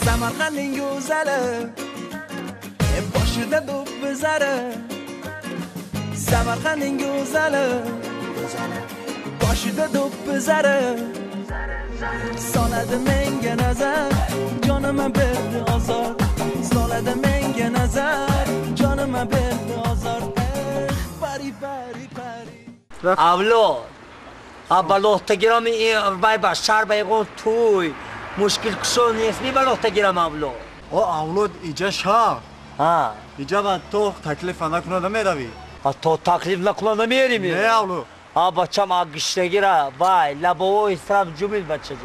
Samarqandning go'zali boshida do'p bizari. Samarqandning go'zali boshida do'p bizari. Soladi menga nazar, jonima berdi ozor. Soladi menga nazar, jonima berdi ozor. Pari pari pari. Avlod, balota giram vay bashar baygon to'y. Mushkil kushon نیست می balota giram avlod. Avlod ija shah. Ha. Ija va to taklif nakunad meravi. To taklif nakunad nemirim. Ne avlod? Bacham agishte gira vay labo isram jumil bachcha.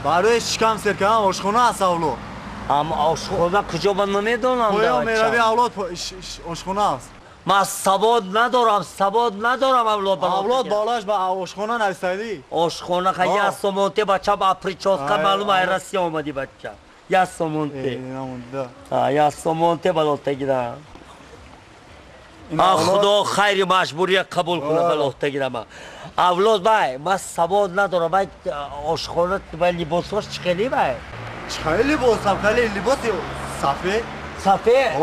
Baroy shikam serkan oshxona ast avlod. Ama oshxona kujo man nمیدونم. Qo'ya meravi avlod oshxona ast. من سواد ندارم اولاد بالاش با آشخونه نرسیدی آشخونه خیلی یه سومونته بچه با پریچوسکا معلوم ایرسی آمدی بچه یه سومونته یه سومونته بلوته گیرم خدا خیلی مجبوری قبول کنه بلوته گیرم اولاد بای من سواد ندارم بای آشخونه بای لباساش چخیلی بای چخیلی لباسم خیلی لباسی صفحه صفحه؟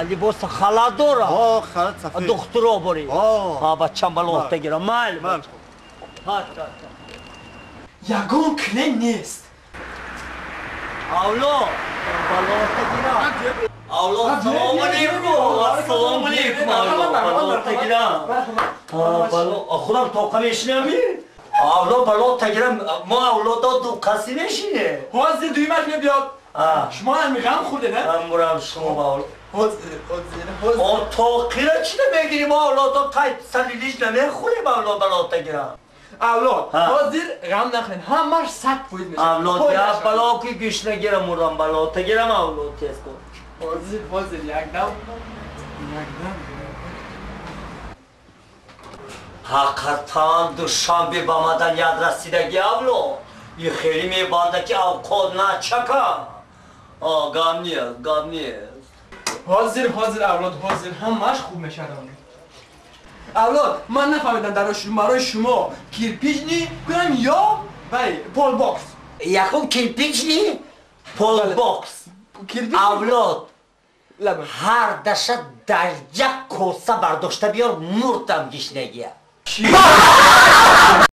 لباس خلط داره؟ خلط صفحه دختر آباری؟ بچم بلوته گیرم مال یگون کلی نیست اولاد بلوته گیرم اولاد سلام علیکم بلوته گیرم خودم توقع میشنمی؟ اولاد بلوته گیرم ما اولاد دو کسی نشینه حاضر دویمش میبیاد شما هم غم خورده نه؟ من برم شما با اولاد توقیره چی نمیگیریم اولاد تای سلیلیش نمیخوریم اولاد بلوته گیرم اولاد حاضر غم نخورین همش سک پوید میشه اولاد یا بلا که گوش نگیرم مرم بلوته گیرم اولاد تیز کن حاضر یک دم حقیقتاً دوشنبه به مدن یاد رسیدگی اولاد یه خیلی میبانده که اوقات نچکم غم نیست حاضر اولاد حاضر همش خوب میشه اولاد من نفهمیدم برای شما کیرپیچ نی کنم یا پول باکس یکم کیرپیچ نی پول باکس اولاد هر دشت در یک کوسه برداشته بیار مردم گشنگیه